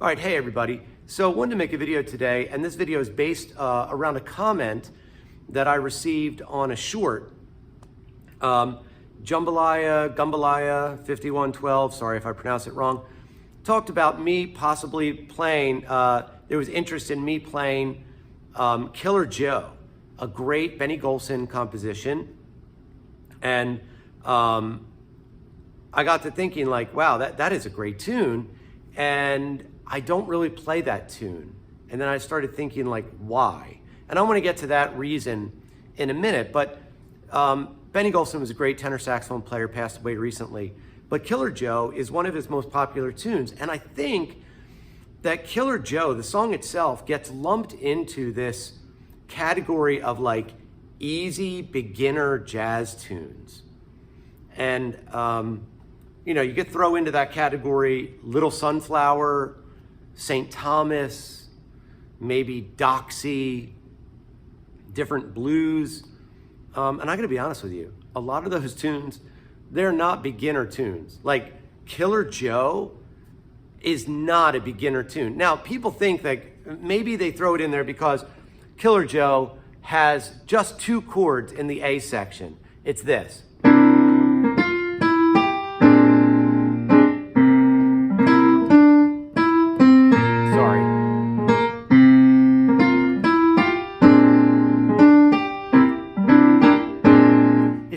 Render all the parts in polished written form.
All right, hey everybody. So I wanted to make a video today, and this video is based around a comment that I received on a short. Jambalaya 5112, sorry if I pronounced it wrong, talked about me possibly playing, there was interest in me playing Killer Joe, a great Benny Golson composition. And I got to thinking like, wow, that is a great tune. And I don't really play that tune. And then I started thinking like, why? And I want to get to that reason in a minute, but Benny Golson was a great tenor saxophone player, passed away recently, but Killer Joe is one of his most popular tunes. And I think that Killer Joe, the song itself, gets lumped into this category of like easy beginner jazz tunes. And, you know, you could throw into that category Little Sunflower, St. Thomas, maybe Doxy, different blues. And I gotta be honest with you, a lot of those tunes, they're not beginner tunes. Like Killer Joe is not a beginner tune. Now, people think that maybe they throw it in there because Killer Joe has just 2 chords in the A section. It's this.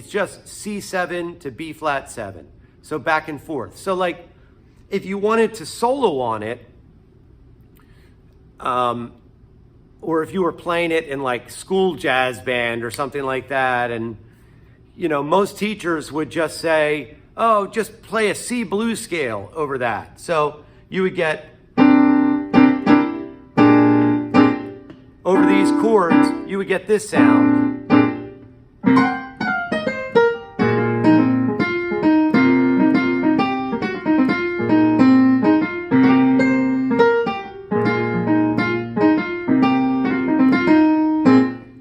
Just C7 to B flat 7. So back and forth. So like if you wanted to solo on it, or if you were playing it in like school jazz band or something like that, and you know, most teachers would just say, oh, just play a C blues scale over that. So you would get over these chords, you would get this sound.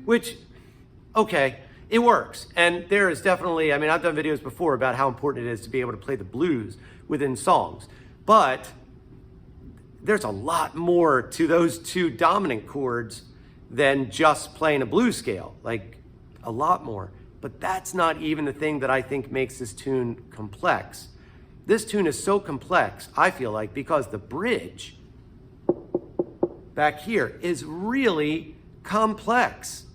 Which, okay, it works. And there is definitely, I mean, I've done videos before about how important it is to be able to play the blues within songs. But there's a lot more to those 2 dominant chords than just playing a blues scale, like a lot more. But that's not even the thing that I think makes this tune complex. This tune is so complex, I feel like, because the bridge back here is really complex.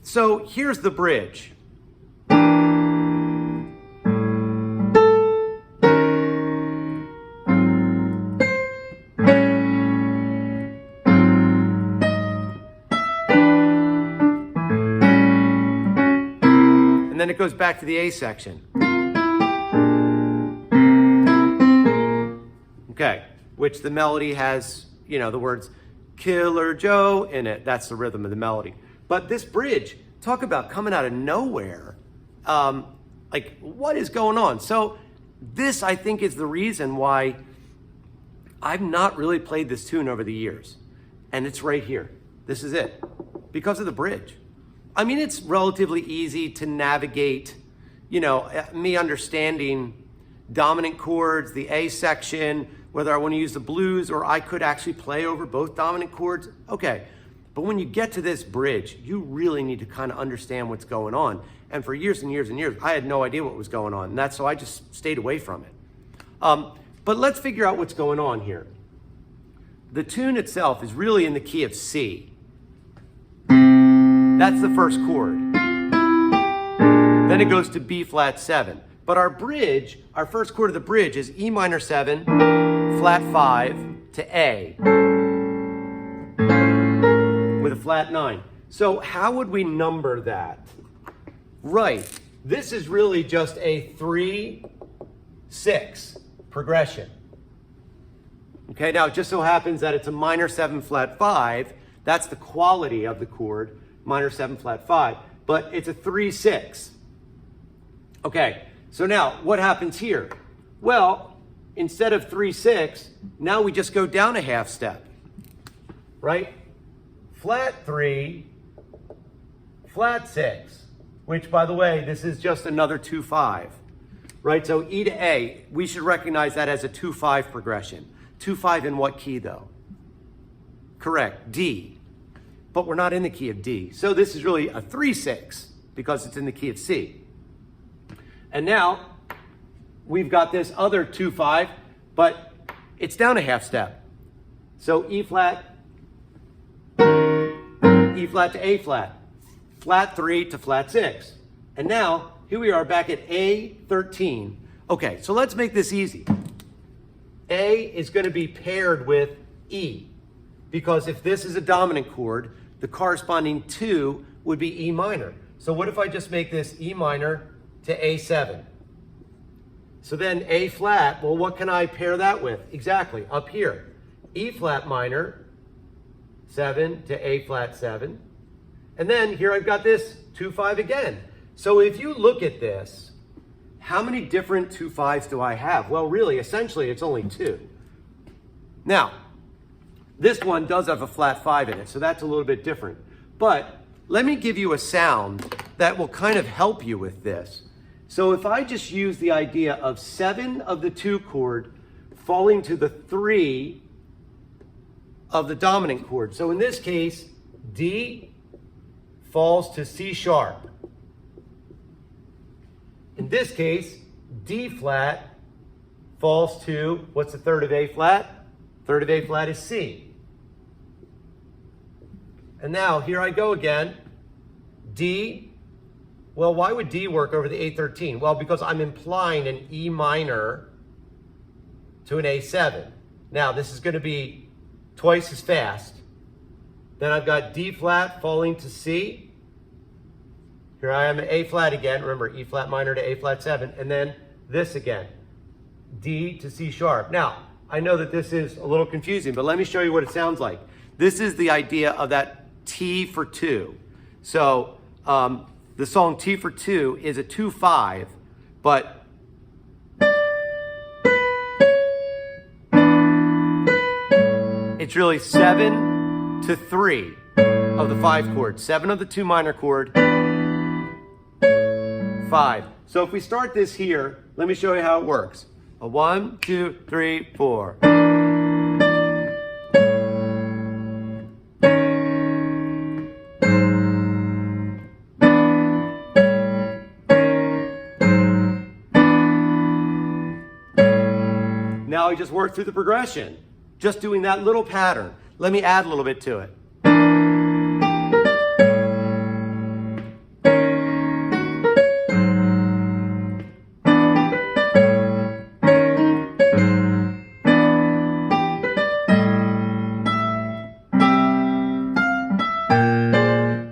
So here's the bridge. And then it goes back to the A section. Okay, which the melody has, you know, the words Killer Joe in it. That's the rhythm of the melody. But this bridge, talk about coming out of nowhere. Like, what is going on? So this, I think, is the reason why I've not really played this tune over the years. And it's right here. This is it. Because of the bridge. I mean, it's relatively easy to navigate, you know, me understanding dominant chords, the A section, whether I want to use the blues or I could actually play over both dominant chords. Okay. But when you get to this bridge, you really need to kind of understand what's going on. And for years and years and years, I had no idea what was going on. And that's so I just stayed away from it. But let's figure out what's going on here. The tune itself is really in the key of C. That's the first chord. Then it goes to B flat 7. But our bridge, our first chord of the bridge is E minor 7, flat 5 to A. With a flat 9. So how would we number that? Right, this is really just a 3-6 progression. Okay, now it just so happens that it's a minor 7 flat 5. That's the quality of the chord, minor 7 flat 5, but it's a 3-6. Okay, so now what happens here? Well, instead of 3-6, now we just go down a half step, right? Flat 3, flat 6, which by the way, this is just another 2-5, right? So E to A, we should recognize that as a 2-5 progression. 2-5 in what key though? Correct, D. But we're not in the key of D. So this is really a 3-6 because it's in the key of C. And now we've got this other 2-5, but it's down a half step. So E flat to A flat, flat 3 to flat 6. And now here we are back at A13. Okay, so let's make this easy. A is going to be paired with E, because if this is a dominant chord, the corresponding 2 would be E minor. So what if I just make this E minor to A7? So then A flat, well, what can I pair that with? Exactly, up here. E flat minor, 7 to A flat 7. And then here I've got this 2-5 again. So if you look at this, how many different 2-5s do I have? Well, really, essentially, it's only 2. Now, this one does have a flat 5 in it, so that's a little bit different. But let me give you a sound that will kind of help you with this. So if I just use the idea of 7 of the 2 chord falling to the 3 of the dominant chord. So in this case, D falls to C sharp. In this case, D flat falls to, what's the third of A flat? Third of A flat is C. And now here I go again. D, well, why would D work over the A13? Well, because I'm implying an E minor to an A7. Now this is going to be twice as fast. Then I've got D flat falling to C. Here I am at A flat again. Remember, E flat minor to A flat 7. And then this again, D to C sharp. Now, I know that this is a little confusing, but let me show you what it sounds like. This is the idea of that T for 2. So the song T for 2 is a 2-5, but it's really 7 to 3 of the 5 chord. 7 of the 2 minor chord, 5. So if we start this here, let me show you how it works. A 1, 2, 3, 4. Now I just work through the progression, just doing that little pattern. Let me add a little bit to it.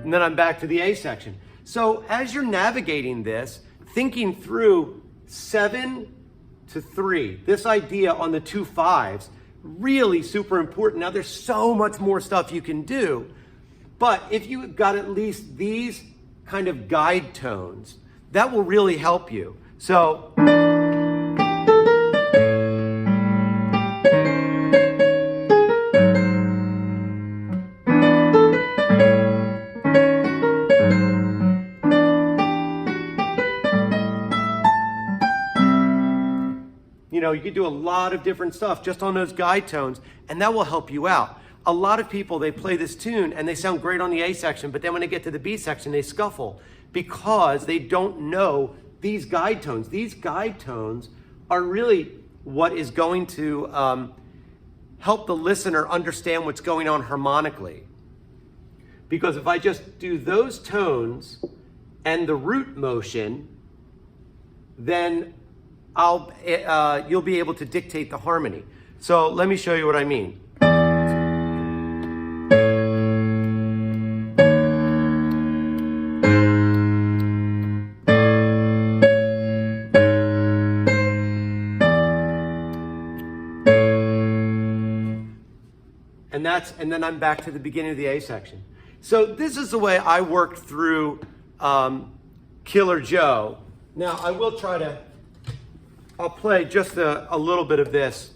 And then I'm back to the A section. So as you're navigating this, thinking through 7 to 3, this idea on the 2-5s, really super important. Now there's so much more stuff you can do, but if you've got at least these kind of guide tones, that will really help you. So you can do a lot of different stuff just on those guide tones, and that will help you out. A lot of people, they play this tune and they sound great on the A section, but then when they get to the B section, they scuffle because they don't know these guide tones. These guide tones are really what is going to help the listener understand what's going on harmonically. Because if I just do those tones and the root motion, then you'll be able to dictate the harmony. So let me show you what I mean. And then I'm back to the beginning of the A section. So this is the way I worked through Killer Joe. Now I will try to, I'll play just a little bit of this.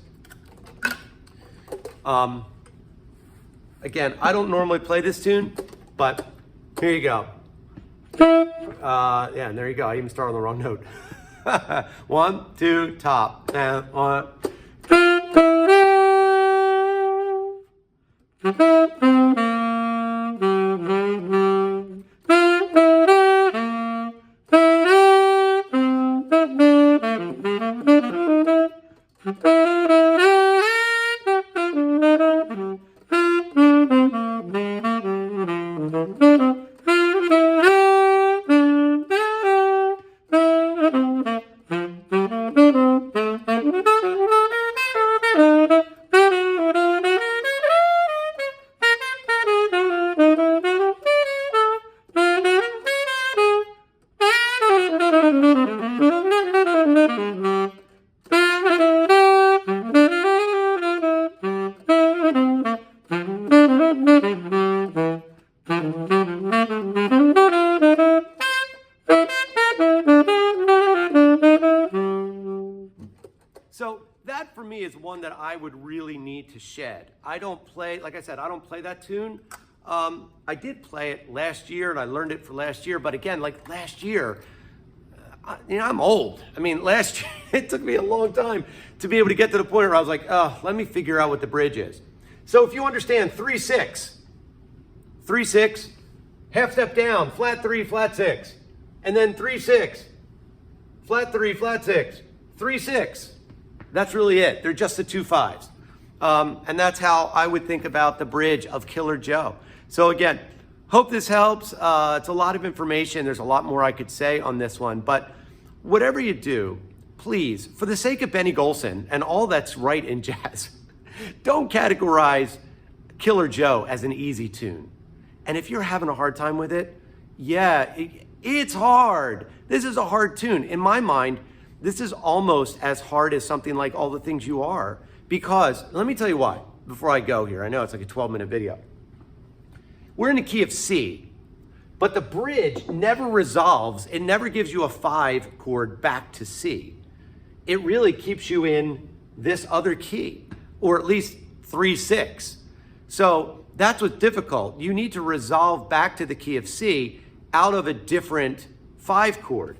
Again, I don't normally play this tune, but here you go. Yeah, and there you go. I even started on the wrong note. 1, 2, top. And 1. So that for me is one that I would really need to shed. I don't play, like I said, I don't play that tune. I did play it last year and I learned it for last year, but again, like last year, I'm old. I mean, last year, it took me a long time to be able to get to the point where I was like, oh, let me figure out what the bridge is. So if you understand 3-6, 3-6, half step down, flat 3, flat 6, and then 3-6, flat 3, flat 6, 3-6. That's really it. They're just the 2 5s. And that's how I would think about the bridge of Killer Joe. So again, hope this helps. It's a lot of information. There's a lot more I could say on this one, but whatever you do, please, for the sake of Benny Golson and all that's right in jazz, don't categorize Killer Joe as an easy tune. And if you're having a hard time with it, yeah, it's hard. This is a hard tune. In my mind, this is almost as hard as something like All the Things You Are, because let me tell you why, before I go here. I know it's like a 12-minute video. We're in the key of C, but the bridge never resolves. It never gives you a 5 chord back to C. It really keeps you in this other key, or at least 3-6. So that's what's difficult. You need to resolve back to the key of C out of a different 5 chord.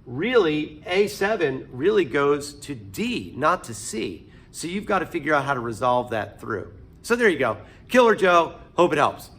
A7 really goes to D, not to C. So you've got to figure out how to resolve that through. So there you go. Killer Joe, hope it helps.